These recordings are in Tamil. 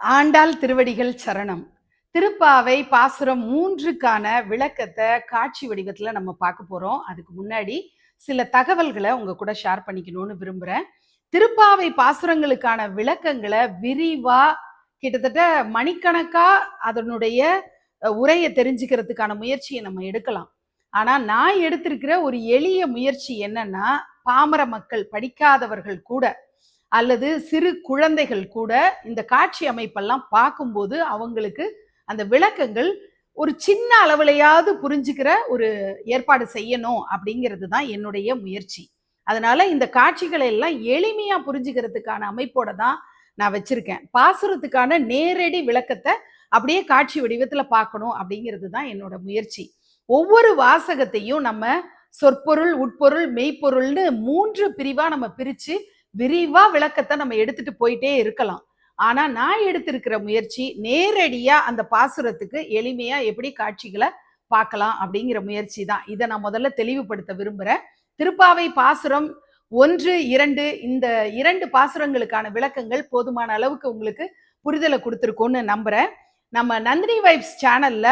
ஆண்டாள் திருவடிகள் சரணம். திருப்பாவை பாசுரம் 3க்கான விளக்கத்தை காட்சி வடிவத்துல நம்ம பார்க்க போறோம். அதுக்கு முன்னாடி சில தகவல்களை உங்க கூட ஷேர் பண்ணிக்கணும்னு விரும்புறேன். திருப்பாவை பாசுரங்களுக்கான விளக்கங்களை விரிவா கிட்டத்தட்ட மணிக்கணக்கா அதனுடைய உரையை தெரிஞ்சுக்கிறதுக்கான முயற்சியை நம்ம எடுக்கலாம். ஆனா நான் எடுத்திருக்கிற ஒரு எளிய முயற்சி என்னன்னா, பாமர மக்கள் படிக்காதவர்கள் கூட அல்லது சிறு குழந்தைகள் கூட இந்த காட்சி அமைப்பெல்லாம் பார்க்கும்போது அவங்களுக்கு அந்த விளக்கங்கள் ஒரு சின்ன அளவுலையாவது புரிஞ்சுக்கிற ஒரு ஏற்பாடு செய்யணும் அப்படிங்கிறது தான் என்னுடைய முயற்சி. அதனால இந்த காட்சிகளை எல்லாம் எளிமையா புரிஞ்சுக்கிறதுக்கான அமைப்போட தான் நான் வச்சிருக்கேன். பாசுரத்துக்கான நேரடி விளக்கத்தை அப்படியே காட்சி வடிவத்துல பார்க்கணும் அப்படிங்கிறது தான் என்னோட முயற்சி. ஒவ்வொரு வாசகத்தையும் நம்ம சொற்பொருள், உட்பொருள், மெய்ப்பொருள்னு 3 பிரிவா நம்ம பிரிச்சு விரிவா விளக்கத்தை நம்ம எடுத்துட்டு போயிட்டே இருக்கலாம். ஆனா நான் எடுத்திருக்கிற முயற்சி நேரடியா அந்த பாசுரத்துக்கு எளிமையா எப்படி காட்சிகளை பார்க்கலாம் அப்படிங்கிற முயற்சி தான். இதை நான் முதல்ல தெளிவுபடுத்த விரும்புறேன். திருப்பாவை பாசுரம் 1, 2 இந்த 2 பாசுரங்களுக்கான விளக்கங்கள் போதுமான அளவுக்கு உங்களுக்கு புரிதலை கொடுத்துருக்கோன்னு நம்புறேன். நம்ம நந்தினி வைப்ஸ் சேனல்ல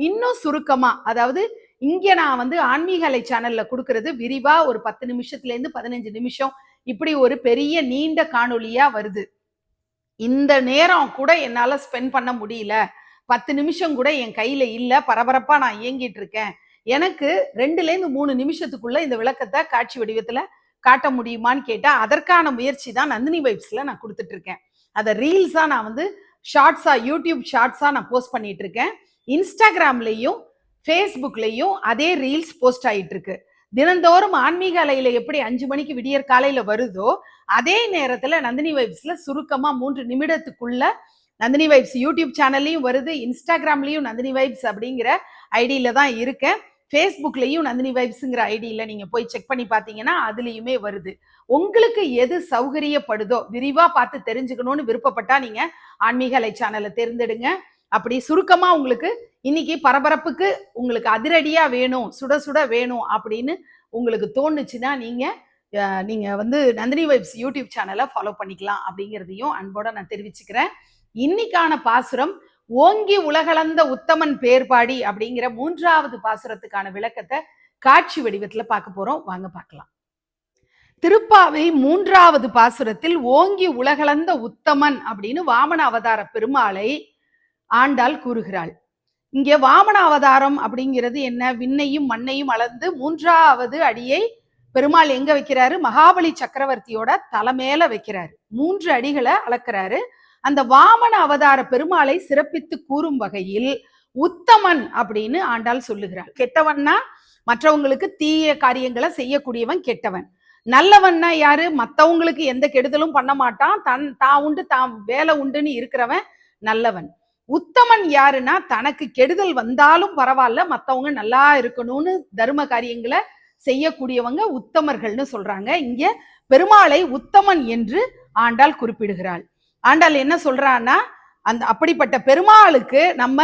இன்னும் சுருக்கமா, அதாவது இங்க நான் ஆன்மீக அலை சேனல்ல கொடுக்கறது விரிவா ஒரு 10 நிமிஷத்துல இருந்து 15 நிமிஷம் இப்படி ஒரு பெரிய நீண்ட காணொலியா வருது. இந்த நேரம் கூட என்னால ஸ்பெண்ட் பண்ண முடியல, 10 நிமிஷம் கூட என் கையில இல்ல, பரபரப்பா நான் இயங்கிட்டு இருக்கேன், எனக்கு 2ல இருந்து 3 நிமிஷத்துக்குள்ள இந்த விளக்கத்தை காட்சி வடிவத்துல காட்ட முடியுமான்னு கேட்டா அதற்கான முயற்சி தான் நந்தினி வைப்ஸ்ல நான் கொடுத்துட்டு இருக்கேன். அதை ரீல்ஸா நான் ஷார்ட்ஸா, யூடியூப் ஷார்ட்ஸா நான் போஸ்ட் பண்ணிட்டு இருக்கேன். இன்ஸ்டாகிராம்லயும் ஃபேஸ்புக்லயும் அதே ரீல்ஸ் போஸ்ட் ஆயிட்டு இருக்கு. தினந்தோறும் ஆன்மீக அலையில எப்படி 5 மணிக்கு விடியற் காலையில வருதோ அதே நேரத்துல நந்தினி வைப்ஸ்ல சுருக்கமா 3 நிமிடத்துக்குள்ள நந்தினி வைப்ஸ் யூடியூப் சேனல்லையும் வருது, இன்ஸ்டாகிராம்லயும் நந்தினி வைப்ஸ் அப்படிங்கிற ஐடியில தான் இருக்கேன், ஃபேஸ்புக்லயும் நந்தினி வைப்ஸ்ங்கிற ஐடியில நீங்க போய் செக் பண்ணி பார்த்தீங்கன்னா அதுலயுமே வருது. உங்களுக்கு எது சௌகரியப்படுதோ, விரிவா பார்த்து தெரிஞ்சுக்கணும்னு விருப்பப்பட்டா நீங்க ஆன்மீக அலை சேனலை தேர்ந்தெடுங்க. அப்படி சுருக்கமா உங்களுக்கு இன்னைக்கு பரபரப்புக்கு உங்களுக்கு அதிரடியா வேணும், சுட சுட வேணும் அப்படின்னு உங்களுக்கு தோணுச்சுன்னா நீங்க நந்தினி வைப்ஸ் யூடியூப் சேனலை ஃபாலோ பண்ணிக்கலாம் அப்படிங்கிறதையும் அன்போட நான் தெரிவிச்சுக்கிறேன். இன்னைக்கான பாசுரம் ஓங்கி உலகளந்த உத்தமன் பேர்பாடி அப்படிங்கிற 3வது பாசுரத்துக்கான விளக்கத்தை காட்சி வடிவத்துல பார்க்க போறோம். வாங்க பார்க்கலாம். திருப்பாவை 3வது பாசுரத்தில் ஓங்கி உலகளந்த உத்தமன் அப்படின்னு வாமன அவதார பெருமாளை ஆண்டாள் கூறுகிறாள். இங்கே வாமன அவதாரம் அப்படிங்கிறது என்ன? விண்ணையும் மண்ணையும் அளந்து 3வது அடியை பெருமாள் எங்க வைக்கிறாரு? மகாபலி சக்கரவர்த்தியோட தலைமையில வைக்கிறாரு. 3 அடிகளை அளக்கிறாரு. அந்த வாமன அவதார பெருமாளை சிறப்பித்து கூறும் வகையில் உத்தமன் அப்படின்னு ஆண்டாள் சொல்லுகிறாள். கெட்டவன்னா மற்றவங்களுக்கு தீய காரியங்களை செய்யக்கூடியவன் கெட்டவன். நல்லவன்னா யாரு? மற்றவங்களுக்கு எந்த கெடுதலும் பண்ண மாட்டான், தான் உண்டு தான் வேலை உண்டுன்னு இருக்கிறவன் நல்லவன். உத்தமன் யாருன்னா தனக்கு கெடுதல் வந்தாலும் பரவாயில்ல, மற்றவங்க நல்லா இருக்கணும்னு தர்ம காரியங்களை செய்யக்கூடியவங்க உத்தமர்கள்னு சொல்றாங்க. இங்க பெருமாளை உத்தமன் என்று ஆண்டாள் குறிப்பிடுகிறாள். ஆண்டாள் என்ன சொல்றான்னா, அப்படிப்பட்ட பெருமாளுக்கு நம்ம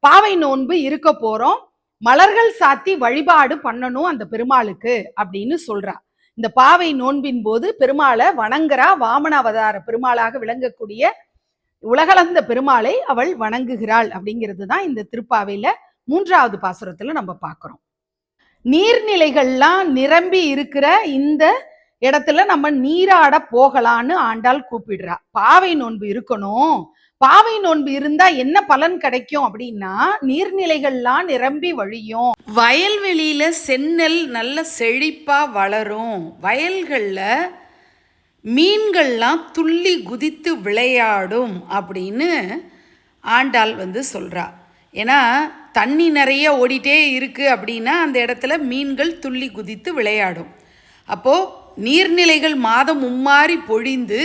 பாவை நோன்பு இருக்க போறோம், மலர்கள் சாத்தி வழிபாடு பண்ணணும் அந்த பெருமாளுக்கு அப்படின்னு சொல்றா. இந்த பாவை நோன்பின் போது பெருமாளை வணங்குறா. வாமன அவதார பெருமாளாக விளங்கக்கூடிய உலகளந்த பெருமாளை அவள் வணங்குகிறாள் அப்படிங்கிறது தான் இந்த திருப்பாவையில 3வது பாசுரத்துல நம்ம பார்க்கிறோம். நீர்நிலைகள்லாம் நிரம்பி இருக்கிற இந்த இடத்துல நம்ம நீராட போகலான்னு ஆண்டாள் கூப்பிடுறா. பாவை நோன்பு இருக்கணும், பாவை நோன்பு இருந்தா என்ன பலன் கிடைக்கும் அப்படின்னா நீர்நிலைகள்லாம் நிரம்பி வழியும், வயல்வெளியில செந்நெல் நல்ல செழிப்பா வளரும், வயல்கள்ல மீன்கள்லாம் துள்ளி குதித்து விளையாடும் அப்படின்னு ஆண்டாள் சொல்றா. ஏன்னா தண்ணி நிறைய ஓடிட்டே இருக்கு அப்படின்னா அந்த இடத்துல மீன்கள் துள்ளி குதித்து விளையாடும். அப்போ நீர்நிலைகள் மாதம் மும்மாறி பொழிந்து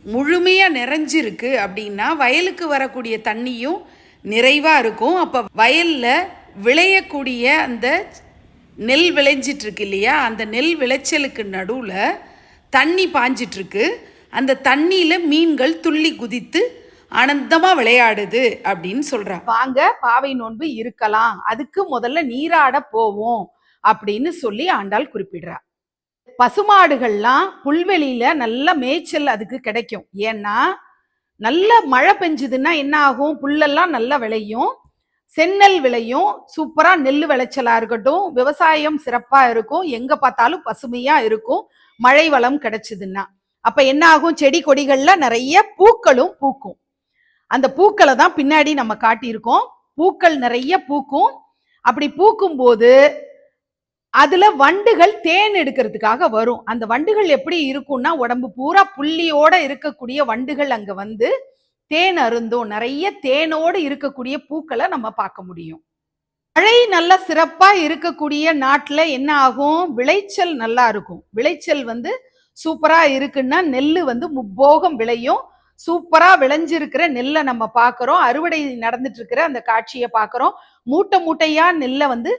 முழுமையாக நிறைஞ்சிருக்கு அப்படின்னா வயலுக்கு வரக்கூடிய தண்ணியும் நிறைவாக இருக்கும். அப்போ வயலில் விளையக்கூடிய அந்த நெல் விளைஞ்சிட்ருக்கு இல்லையா, அந்த நெல் விளைச்சலுக்கு நடுவில் தண்ணி பாஞ்சிட்ருக்கு. அந்த தண்ணியில் மீன்கள் துள்ளி குதித்து ஆனந்தமா விளையாடுது அப்படின்னு சொல்றான். வாங்க பாவை நோன்பு இருக்கலாம், அதுக்கு முதல்ல நீராட போவோம் அப்படின்னு சொல்லி ஆண்டாள் குறிப்பிடுறா. பசுமாடுகள்லாம் புல்வெளியில நல்ல மேய்ச்சல் அதுக்கு கிடைக்கும். ஏன்னா நல்ல மழை பெஞ்சுதுன்னா என்ன ஆகும்? புல்லெல்லாம் நல்லா விளையும், செந்நெல் விளையும், சூப்பரா நெல் விளைச்சலா இருக்கட்டும், விவசாயம் சிறப்பா இருக்கும், எங்க பார்த்தாலும் பசுமையா இருக்கும் மழை வளம் கிடைச்சதுன்னா. அப்ப என்ன ஆகும்? செடி கொடிகள்ல நிறைய பூக்களும் பூக்கும். அந்த பூக்களை தான் பின்னாடி நம்ம காட்டியிருக்கோம். பூக்கள் நிறைய பூக்கும். அப்படி பூக்கும் போது அதுல வண்டுகள் தேன் எடுக்கிறதுக்காக வரும். அந்த வண்டுகள் எப்படி இருக்கும்னா, உடம்பு பூரா புள்ளியோட இருக்கக்கூடிய வண்டுகள் அங்க வந்து தேன் அருந்தும். நிறைய தேனோடு இருக்கக்கூடிய பூக்களை நம்ம பார்க்க முடியும். மழை நல்லா சிறப்பா இருக்கக்கூடிய நாட்டுல என்ன ஆகும்? விளைச்சல் நல்லா இருக்கும். விளைச்சல் வந்து சூப்பரா இருக்குன்னா நெல்லு வந்து முப்போகம் விளையும். சூப்பரா விளைஞ்சிருக்கிற நெல்லை நம்ம பார்க்கிறோம். அறுவடை நடந்துட்டு இருக்கிற அந்த காட்சியை பார்க்கிறோம். மூட்டை மூட்டையா நெல்லை வந்து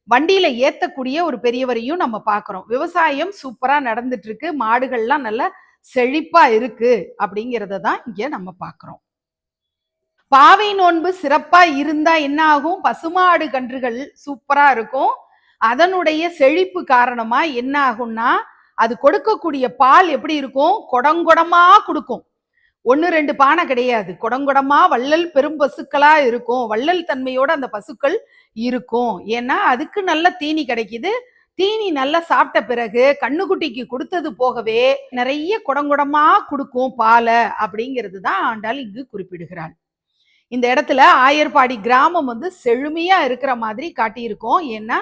வண்டியில ஏத்தக்கூடிய ஒரு பெரியவரையும் நம்ம பார்க்கிறோம். விவசாயம் சூப்பரா நடந்துட்டு இருக்கு. மாடுகள்லாம் நல்ல செழிப்பா இருக்கு அப்படிங்கிறத தான் இங்க நம்ம பார்க்கிறோம். பாவை நோன்பு சிறப்பா இருந்தா என்ன ஆகும்? பசுமாடு கன்றுகள் சூப்பரா இருக்கும். அதனுடைய செழிப்பு காரணமா என்ன ஆகும்னா, அது கொடுக்கக்கூடிய பால் எப்படி இருக்கும்? கொடங்கொடமா கொடுக்கும். 1 2 பானை கிடையாது. கொடங்கொடமா வள்ளல் பெரும் பசுக்களா இருக்கும். வள்ளல் தன்மையோட அந்த பசுக்கள் இருக்கும். ஏன்னா அதுக்கு நல்ல தீனி கிடைக்குது. தீனி நல்லா சாப்பிட்ட பிறகு கண்ணுக்குட்டிக்கு கொடுத்தது போகவே நிறைய குடங்குடமா கொடுக்கும் பாலை அப்படிங்கிறது தான் ஆண்டாள் இங்கு குறிப்பிடுகிறாள். இந்த இடத்துல ஆயர்பாடி கிராமம் வந்து செழுமையா இருக்கிற மாதிரி காட்டியிருக்கோம். ஏன்னா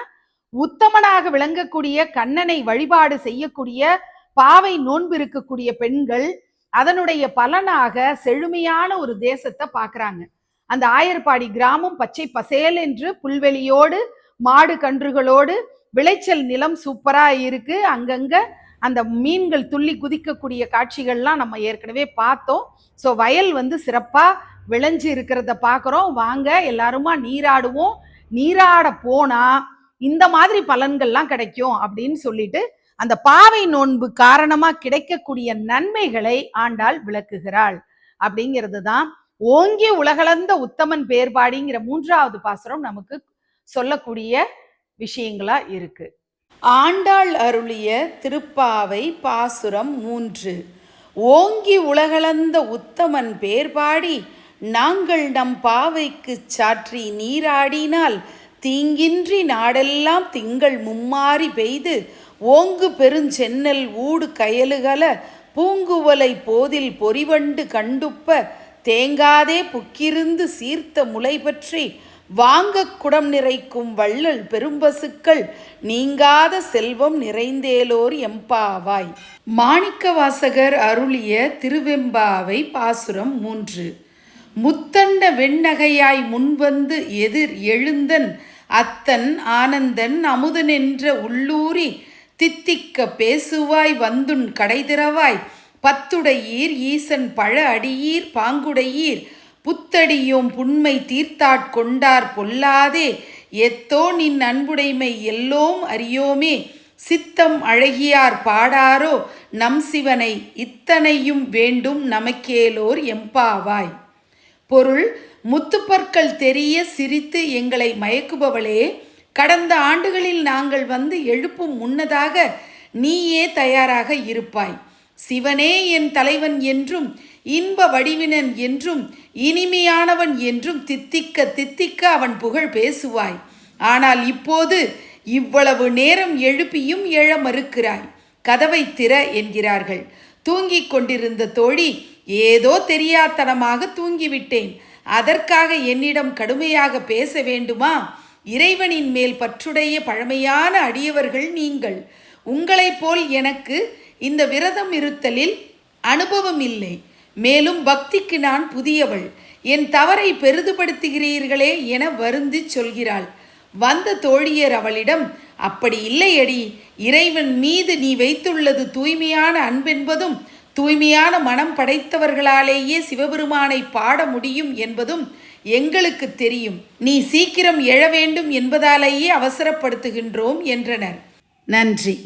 உத்தமனாக விளங்கக்கூடிய கண்ணனை வழிபாடு செய்யக்கூடிய பாவை நோன்பு இருக்கக்கூடிய பெண்கள் அதனுடைய பலனாக செழுமையான ஒரு தேசத்தை பார்க்கறாங்க. அந்த ஆயர்பாடி கிராமம் பச்சை பசேல் என்று புல்வெளியோடு மாடு கன்றுகளோடு விளைச்சல் நிலம் சூப்பரா இருக்கு. அங்கங்க அந்த மீன்கள் துள்ளி குதிக்கக்கூடிய காட்சிகள்லாம் நம்ம ஏற்கனவே பார்த்தோம். ஸோ வயல் வந்து சிறப்பா விளைஞ்சு இருக்கிறத பார்க்குறோம். வாங்க எல்லாருமா நீராடுவோம். நீராட போனா இந்த மாதிரி பலன்கள்லாம் கிடைக்கும் அப்படின்னு சொல்லிட்டு அந்த பாவை நோன்பு காரணமா கிடைக்கக்கூடிய நன்மைகளை ஆண்டாள் விளக்குகிறாள். அப்படிங்கிறது தான் ஓங்கி உலகளந்த உத்தமன் பேர்பாடிங்கிற 3வது பாசுரம் நமக்கு சொல்லக்கூடிய விஷயங்களா இருக்கு. ஆண்டாள் அருளிய திருப்பாவை பாசுரம் 3. ஓங்கி உலகளந்த உத்தமன் பேர்பாடி நாங்கள் நம் பாவைக்கு சாற்றி நீராடினால் தீங்கின்றி நாடெல்லாம் திங்கள் மும்மாறி பெய்து ஓங்கு பெருஞ்சென்னல் ஊடு கயலுகல பூங்குவலை போதில் பொறிவண்டு கண்டுப்ப தேங்காதே புக்கிருந்து சீர்த்த முளை பற்றி வாங்க குடம் நிறைக்கும் வள்ளல் பெரும்பசுக்கள் நீங்காத செல்வம் நிறைந்தேலோர் எம்பாவாய். மாணிக்கவாசகர் அருளிய திருவெம்பாவை பாசுரம் 3. முத்தண்ட வெண்ணகையாய் முன்வந்து எதிர் எழுந்தன் அத்தன் ஆனந்தன் அமுதனென்ற உள்ளூரி தித்திக்க பேசுவாய் வந்துன் கடைதிரவாய் பத்துடையீர் ஈசன் பழ அடியீர் பாங்குடையீர் புத்தடியோம் புண்மை தீர்த்தாட்கொண்டார் பொல்லாதே எத்தோ நின் அன்புடைமை எல்லோம் அறியோமே சித்தம் அழகியார் பாடாரோ நம் சிவனை இத்தனையும் வேண்டும் நமக்கேலோர் எம்பாவாய். பொருள்: முத்துப்பற்கள் தெரிய சிரித்து எங்களை மயக்குபவளே, கடந்த ஆண்டுகளில் நாங்கள் வந்து எழுப்பும் முன்னதாக நீயே தயாராக இருப்பாய். சிவனே என் தலைவன் என்றும் இன்ப வடிவினன் என்றும் இனிமையானவன் என்றும் தித்திக்க தித்திக்க அவன் புகழ் பேசுவாய். ஆனால் இப்போது இவ்வளவு நேரம் எழுப்பியும் எழ மறுக்கிறாய். கதவை திற என்கிறார்கள். தூங்கிக் கொண்டிருந்த தோழி, ஏதோ தெரியாத்தனமாக தூங்கிவிட்டேன், அதற்காக என்னிடம் கடுமையாக பேச வேண்டுமா? இறைவனின் மேல் பற்றுடைய பழமையான அடியவர்கள் நீங்கள். உங்களைப் போல் எனக்கு இந்த விரதம் இருத்தலில் அனுபவம் இல்லை. மேலும் பக்திக்கு நான் புதியவள். என் தவறை பெரிதுபடுத்துகிறீர்களே என வருந்தி சொல்கிறாள். வந்த தோழியர் அவளிடம், அப்படி இல்லையடி, இறைவன் மீது நீ வைத்துள்ளது தூய்மையான அன்பென்பதும் தூய்மையான மனம் படைத்தவர்களாலேயே சிவபெருமானை பாட முடியும் என்பதும் எங்களுக்கு தெரியும். நீ சீக்கிரம் எழ வேண்டும் என்பதாலேயே அவசரப்படுத்துகின்றோம் என்றனர். நன்றி.